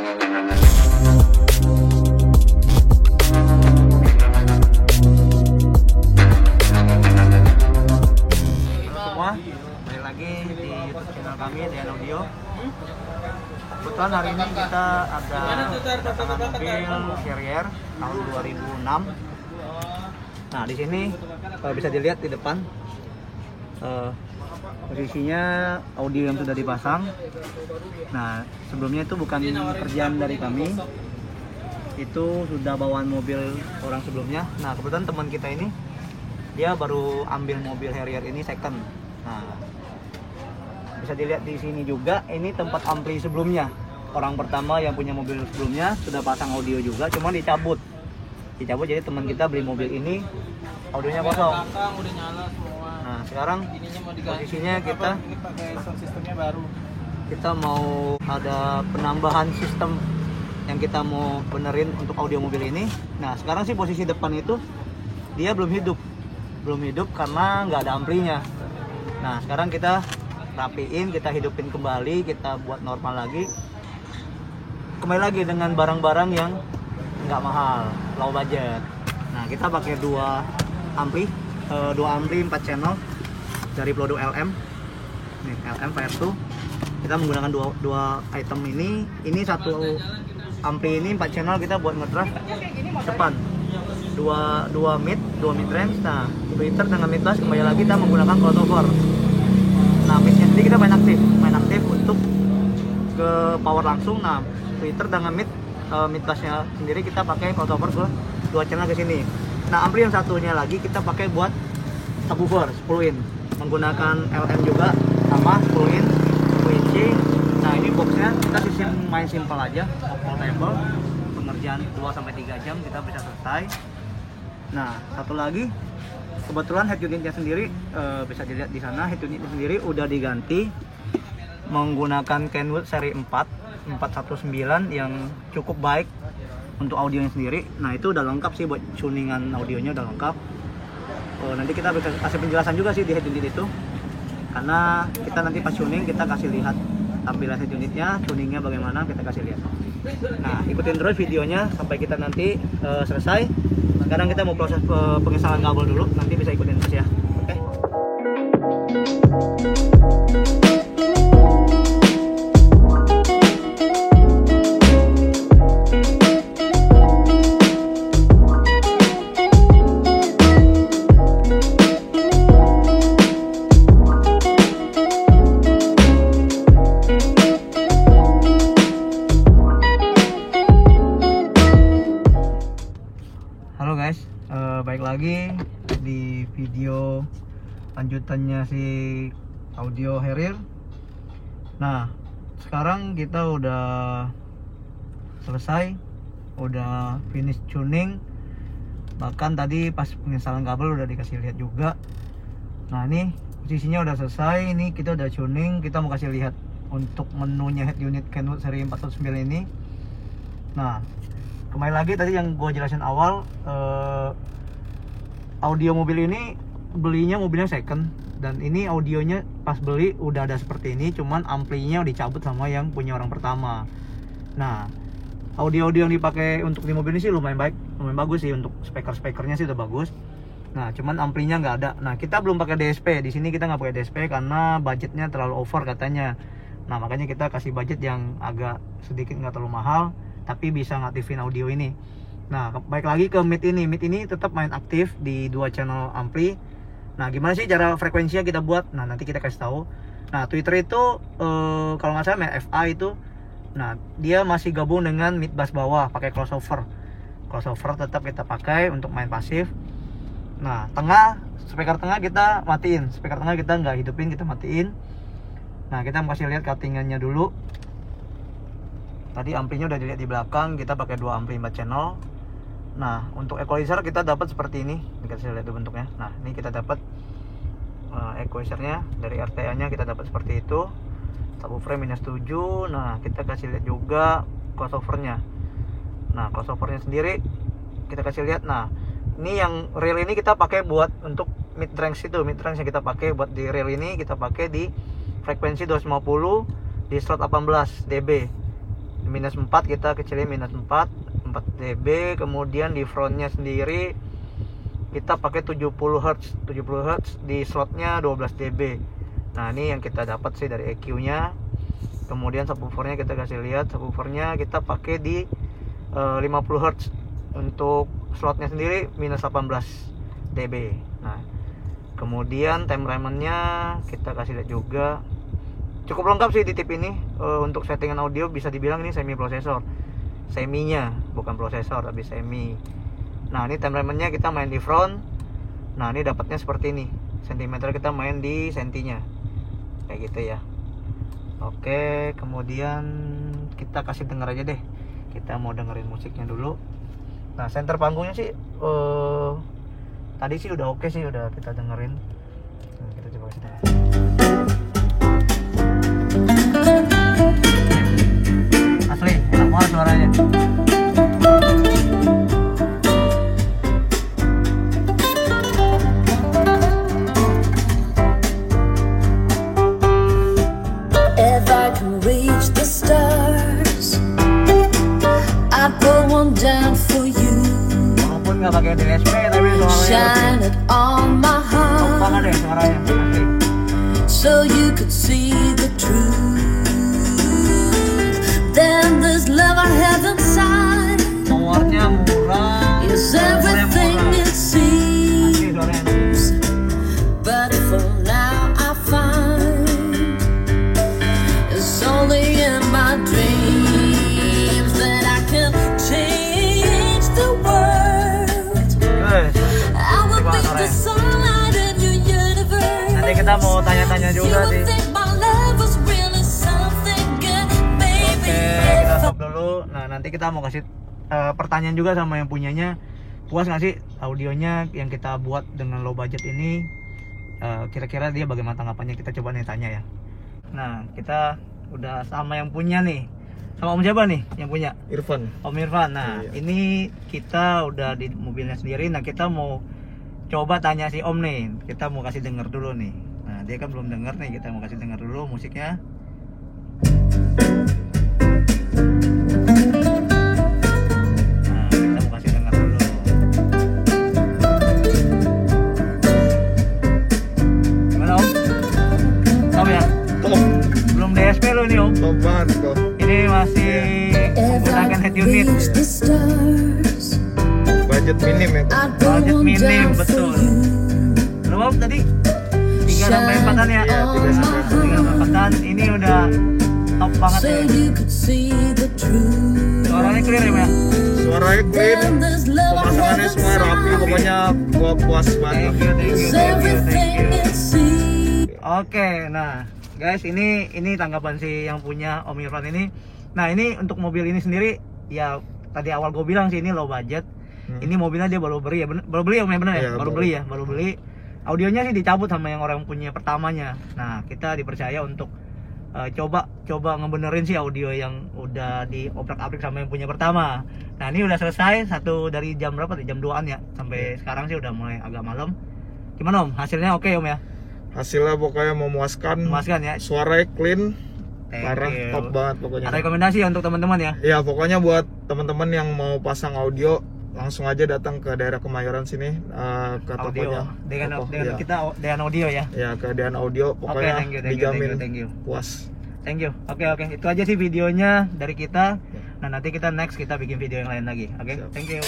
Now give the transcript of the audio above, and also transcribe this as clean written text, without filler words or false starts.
Balik lagi di YouTube channel kami DN Audio. Kebetulan hari ini kita ada kedatangan mobil Harrier tahun 2006. Nah, di sini bisa dilihat di depan posisinya audio yang sudah dipasang. Nah, sebelumnya itu bukan kerjaan dari kami, itu sudah bawaan mobil orang sebelumnya. Nah, kebetulan teman kita ini dia baru ambil mobil Harrier ini second. Nah, bisa dilihat di sini juga, ini tempat ampli sebelumnya. Orang pertama yang punya mobil sebelumnya sudah pasang audio juga, cuma dicabut. Jadi teman kita beli mobil ini audionya kosong. Udah nyala semua. Nah, sekarang posisinya kita mau ada penambahan sistem yang kita mau benerin untuk audio mobil ini. Nah, sekarang sih posisi depan itu dia belum hidup karena nggak ada amplinya. Nah, sekarang kita rapiin, kita hidupin kembali, kita buat normal lagi. Kembali lagi dengan barang-barang yang nggak mahal, low budget. Nah, kita pakai dua ampli 4 channel dari Plodo LM. Nih, LM Fire2. Kita menggunakan dua item ini. Ini satu ampli ini 4 channel kita buat ngedrive depan. Dua mid range. Nah, tweeter dengan mid bass kembali lagi kita menggunakan crossover. Nah, midnya sendiri kita main aktif untuk ke power langsung. Nah, tweeter dengan mid bassnya sendiri kita pakai crossover ke dua channel ke sini. Nah, ampli yang satunya lagi kita pakai buat subwoofer 10 in menggunakan LM juga sama 10 in 10 inci. Nah, ini boxnya kita main simple aja, portable, pengerjaan 2-3 jam kita bisa selesai. Nah, satu lagi kebetulan head unitnya sendiri bisa dilihat di sana, head unitnya sendiri udah diganti menggunakan Kenwood seri 419 yang cukup baik untuk audionya sendiri. Nah, itu udah lengkap sih buat tuningan audionya, udah lengkap. Nanti kita bisa kasih penjelasan juga sih di head unit itu, karena kita nanti pas tuning kita kasih lihat tampilan head unitnya, tuningnya bagaimana kita kasih lihat. Nah, ikutin terus videonya sampai kita nanti selesai. Sekarang kita mau proses pengesalan kabel dulu, nanti bisa ikutin terus ya. Oke. Baik lagi di video lanjutannya si audio Harrier. Nah, sekarang kita udah selesai, udah finish tuning. Bahkan tadi pas penginstalan kabel udah dikasih lihat juga. Nah, ini posisinya udah selesai. Ini kita udah tuning, kita mau kasih lihat untuk menunya head unit Kenwood seri 419 ini. Nah, kembali lagi tadi yang gue jelasin awal, audio mobil ini belinya mobilnya second, dan ini audionya pas beli udah ada seperti ini, cuman amplinya dicabut sama yang punya orang pertama. Nah, audio yang dipakai untuk di mobil ini sih lumayan bagus sih, untuk speakernya sih udah bagus. Nah, cuman amplinya nggak ada. Nah, kita belum pakai DSP di sini, kita nggak pakai DSP karena budgetnya terlalu over katanya. Nah, makanya kita kasih budget yang agak sedikit nggak terlalu mahal, tapi bisa ngaktifin audio ini. Nah, baik lagi ke mid ini tetap main aktif di dua channel ampli. Nah, gimana sih cara frekuensinya kita buat? Nah, nanti kita kasih tahu. Nah, Twitter itu kalau nggak salah main FA itu, nah dia masih gabung dengan mid bass bawah pakai crossover tetap kita pakai untuk main pasif. Nah, speaker tengah kita matiin, speaker tengah kita nggak hidupin, kita matiin. Nah, kita kasih lihat cuttingannya dulu. Tadi amplinya udah dilihat di belakang, kita pakai dua ampli 4 channel. Nah, untuk equalizer kita dapat seperti ini, dikasih lihat bentuknya. Nah, ini kita dapat equalizernya dari RTA-nya kita dapat seperti itu. Subwoofer -7. Nah, kita kasih lihat juga crossovernya. Nah, crossovernya sendiri kita kasih lihat. Nah, ini yang rail ini kita pakai buat untuk mid range itu, mid range yang kita pakai buat di rail ini kita pakai di frekuensi 250 di slot 18 dB. minus 4 kita kecilin minus 4 dB. Kemudian di frontnya sendiri kita pakai 70 Hz di slotnya 12 dB. Nah ini yang kita dapat sih dari EQ nya. Kemudian subwoofernya kita kasih lihat, subwoofernya kita pakai di 50 Hz. Untuk slotnya sendiri minus 18 dB. Nah kemudian temperamennya kita kasih lihat juga. Cukup lengkap sih di tip ini. Untuk settingan audio bisa dibilang ini semi prosesor. Seminya, bukan prosesor tapi semi. Nah ini temperamennya kita main di front. Nah ini dapatnya seperti ini. Sentimeter kita main di sentinya. Kayak gitu ya. Oke, kemudian kita kasih denger aja deh. Kita mau dengerin musiknya dulu. Nah center panggungnya sih tadi sih udah oke sih, udah kita dengerin. Nah, kita coba kasih denger. Asli, enak banget suaranya. If I can reach the stars, I'd put one down for you. Walaupun nggak pakai DSP tapi suaranya Shine it on my top banget heart, deh suaranya. Asli. so you could see the truth. Then there's love I have inside, Powernya murah. is Powernya everything murah. it Asli suaranya. seems. But for now I find it's only in my dreams that I can change the world. Guys, I will coba be the suaranya. sunlight in your universe. Nanti kita mau tanya-tanya You juga would sih. think my love was really something good, baby. Oke, kita stop dulu. Nah, nanti kita mau kasih pertanyaan juga sama yang punyanya. Puas nggak sih audionya yang kita buat dengan low budget ini? Kira-kira dia bagaimana tanggapannya? Kita coba nih tanya ya. Nah, kita udah sama yang punya nih. Sama Om siapa nih yang punya? Irfan. Om Irfan. Nah, Iya. ini kita udah di mobilnya sendiri. Nah, kita mau coba tanya si Om nih. Kita mau kasih denger dulu nih. Nah, dia kan belum denger nih. Kita mau kasih denger dulu musiknya. Nah, kita mau kasih denger dulu. Gimana Om? Top ya? Top, Belum DSP lo nih Om. top banget kok. Ini masih menggunakan head unit. Reach the stars, Budget minim ya. I'd put Budget one minim, down for betul. you. Berapa Om tadi? 3-4an ya? Iya, 3-4. 3-4an. Ini udah top banget So ya. you could see the truth. Suaranya clear ya Mbak? Suaranya clean, Then there's love I pemasangannya have semua rapi, inside, pokoknya gua puas banget. Thank you, thank you, is thank you, thank everything you. it seems. Oke, nah guys ini tanggapan si yang punya Om Irfan ini. Nah ini untuk mobil ini sendiri ya tadi awal gue bilang sih ini low budget. Ini mobilnya dia baru beli ya, baru beli Om ya bener ya? Iya, Baru baru. beli ya, baru beli. Audionya sih dicabut sama yang orang punya pertamanya. Nah kita dipercaya untuk coba ngebenerin sih audio yang udah diobrak-abrik sama yang punya pertama. Nah ini udah selesai satu dari jam berapa? Jam 2an ya. Sampai sekarang sih udah mulai agak malam. Gimana Om? Hasilnya oke Om ya? Hasilnya pokoknya memuaskan. Memuaskan ya? Suaranya clean, Thank parah, you. top banget pokoknya. Ada rekomendasi ya untuk teman-teman ya? Ya pokoknya buat teman-teman yang mau pasang audio langsung aja datang ke daerah Kemayoran sini, ke Audio tokonya. dengan Toko, dengan ya. kita dengan audio ya. Ya ke Dean Audio pokoknya thank you, dijamin thank you. puas. Thank you. Oke, itu aja sih videonya dari kita. Nah, nanti kita next kita bikin video yang lain lagi. Oke, Siap. thank you.